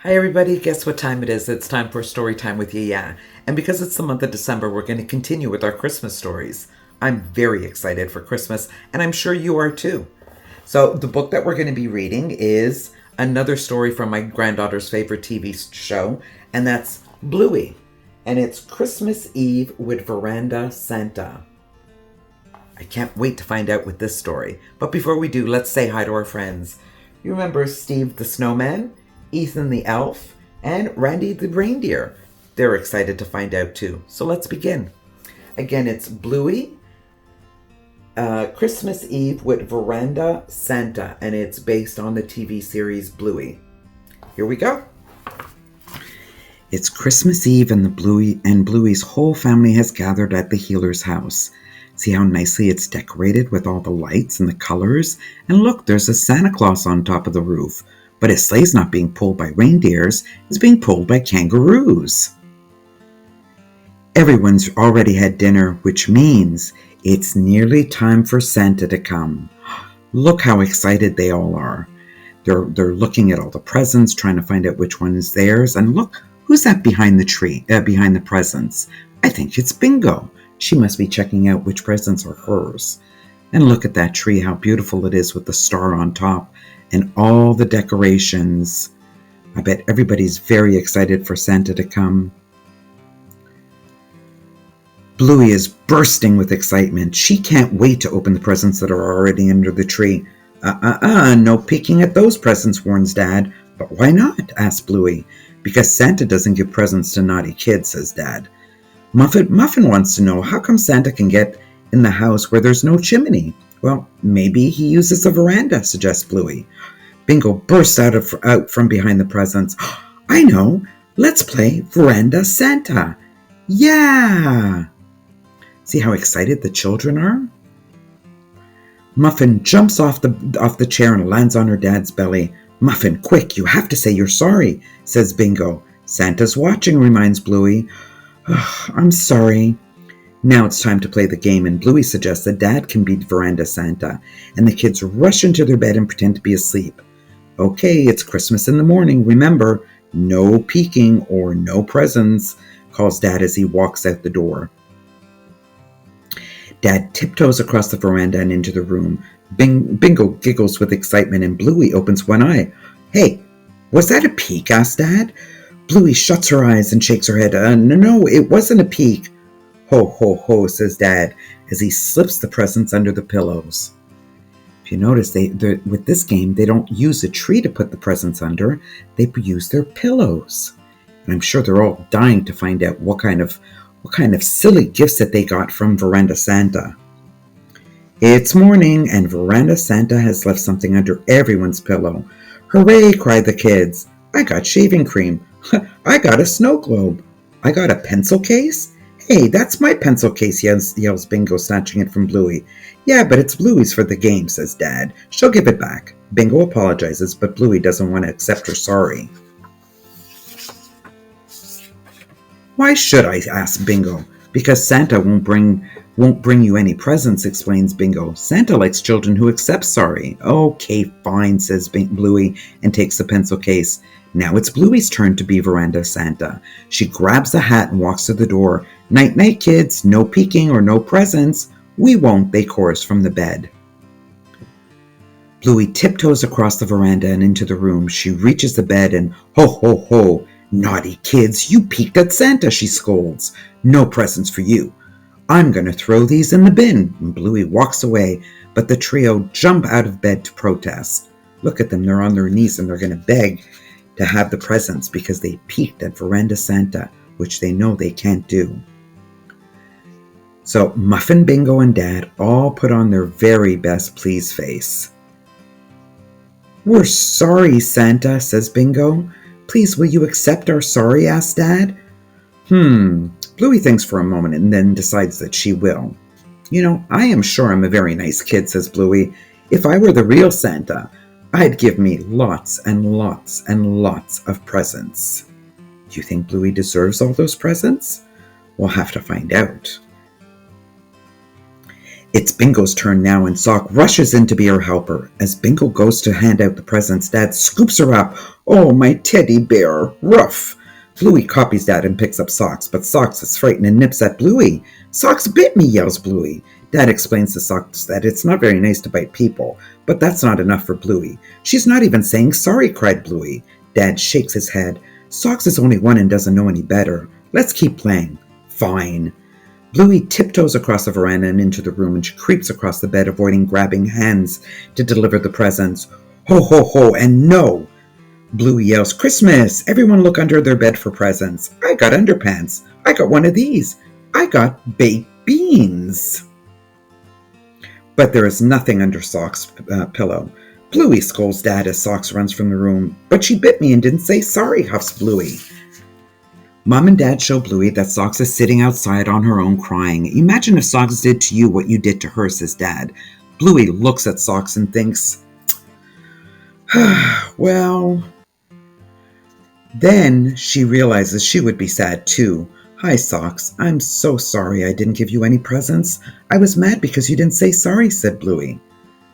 Hi everybody, guess what time it is? It's time for story time with Yaya. And because it's the month of December, we're going to continue with our Christmas stories. I'm very excited for Christmas, and I'm sure you are too. So the book that we're going to be reading is another story from my granddaughter's favorite TV show, and that's Bluey. And it's Christmas Eve with Veranda Santa. I can't wait to find out with this story. But before we do, let's say hi to our friends. You remember Steve the Snowman, Ethan the Elf, and Randy the Reindeer. They're excited to find out too. So let's begin. Again, it's Bluey, Christmas Eve with Veranda Santa, and it's based on the TV series Bluey. Here we go. It's Christmas Eve and Bluey's whole family has gathered at the healer's house. See how nicely it's decorated with all the lights and the colors? And look, there's a Santa Claus on top of the roof. But his sleigh's not being pulled by reindeers, it's being pulled by kangaroos. Everyone's already had dinner, which means it's nearly time for Santa to come. Look how excited they all are. They're looking at all the presents, trying to find out which one is theirs. And look, who's that behind the tree, behind the presents? I think it's Bingo. She must be checking out which presents are hers. And look at that tree, how beautiful it is with the star on top and all the decorations. I bet everybody's very excited for Santa to come. Bluey is bursting with excitement. She can't wait to open the presents that are already under the tree. No peeking at those presents, warns Dad. But why not? asks Bluey. Because Santa doesn't give presents to naughty kids, says Dad. Muffin wants to know how come Santa can get in the house where there's no chimney. Well, maybe he uses a veranda, suggests Bluey. Bingo bursts out from behind the presents. I know! Let's play Veranda Santa! Yeah! See how excited the children are? Muffin jumps off the chair and lands on her dad's belly. Muffin, quick, you have to say you're sorry, says Bingo. Santa's watching, reminds Bluey. I'm sorry. Now it's time to play the game, and Bluey suggests that Dad can be Veranda Santa, and the kids rush into their bed and pretend to be asleep. Okay, it's Christmas in the morning. Remember, no peeking or no presents, calls Dad as he walks out the door. Dad tiptoes across the veranda and into the room. Bingo giggles with excitement, and Bluey opens one eye. Hey, was that a peek? asks Dad. Bluey shuts her eyes and shakes her head. No, it wasn't a peek. Ho, ho, ho, says Dad, as he slips the presents under the pillows. If you notice, with this game, they don't use a tree to put the presents under. They use their pillows. And I'm sure they're all dying to find out what kind of silly gifts that they got from Veranda Santa. It's morning, and Veranda Santa has left something under everyone's pillow. Hooray, cried the kids. I got shaving cream. I got a snow globe. I got a pencil case. Hey, that's my pencil case, yells Bingo, snatching it from Bluey. Yeah, but it's Bluey's for the game, says Dad. She'll give it back. Bingo apologizes, but Bluey doesn't want to accept her sorry. Why should I? asks Bingo. Because Santa won't bring you any presents, explains Bingo. Santa likes children who accept sorry. Okay, fine, says Bluey, and takes the pencil case. Now it's Bluey's turn to be Veranda Santa. She grabs the hat and walks to the door. Night-night, kids. No peeking or no presents. We won't, they chorus from the bed. Bluey tiptoes across the veranda and into the room. She reaches the bed and ho, ho, ho. Naughty kids, you peeked at Santa, she scolds. No presents for you. I'm going to throw these in the bin. And Bluey walks away, but the trio jump out of bed to protest. Look at them, they're on their knees and they're going to beg to have the presents because they peeked at Veranda Santa, which they know they can't do. So Muffin, Bingo, and Dad all put on their very best please face. We're sorry, Santa, says Bingo. Please, will you accept our sorry? asks Dad. Bluey thinks for a moment and then decides that she will. You know, I am sure I'm a very nice kid, says Bluey. If I were the real Santa, I'd give me lots and lots and lots of presents. Do you think Bluey deserves all those presents? We'll have to find out. It's Bingo's turn now, and Sock rushes in to be her helper. As Bingo goes to hand out the presents, Dad scoops her up. Oh, my teddy bear, ruff! Bluey copies Dad and picks up Socks, but Socks is frightened and nips at Bluey. Socks bit me, yells Bluey. Dad explains to Socks that it's not very nice to bite people, but that's not enough for Bluey. She's not even saying sorry, cried Bluey. Dad shakes his head. Socks is only one and doesn't know any better. Let's keep playing. Fine. Bluey tiptoes across the veranda and into the room, and she creeps across the bed, avoiding grabbing hands to deliver the presents. Ho, ho, ho, and no! Bluey yells, Christmas! Everyone look under their bed for presents. I got underpants. I got one of these. I got baked beans. But there is nothing under Sock's pillow. Bluey scolds Dad as Socks runs from the room. But she bit me and didn't say sorry, huffs Bluey. Mom and Dad show Bluey that Socks is sitting outside on her own crying. Imagine if Socks did to you what you did to her, says Dad. Bluey looks at Socks and thinks, well... Then she realizes she would be sad too. Hi, Socks. I'm so sorry I didn't give you any presents. I was mad because you didn't say sorry, said Bluey.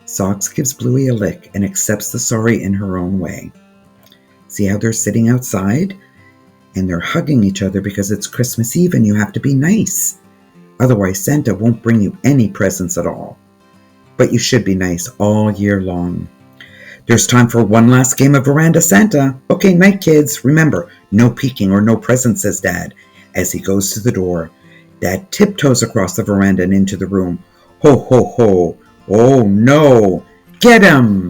Socks gives Bluey a lick and accepts the sorry in her own way. See how they're sitting outside? And they're hugging each other because it's Christmas Eve and you have to be nice. Otherwise, Santa won't bring you any presents at all. But you should be nice all year long. There's time for one last game of Veranda Santa. Okay, night, kids. Remember, no peeking or no presents, says Dad. As he goes to the door, Dad tiptoes across the veranda and into the room. Ho, ho, ho. Oh, no. Get him!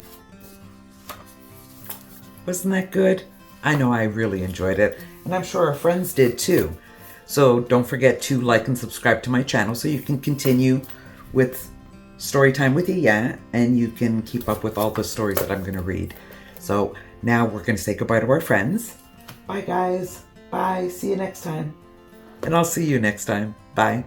Wasn't that good? I know I really enjoyed it, and I'm sure our friends did too. So don't forget to like and subscribe to my channel so you can continue with Storytime with Yaya, and you can keep up with all the stories that I'm going to read. So now we're going to say goodbye to our friends. Bye, guys. Bye. See you next time. And I'll see you next time. Bye.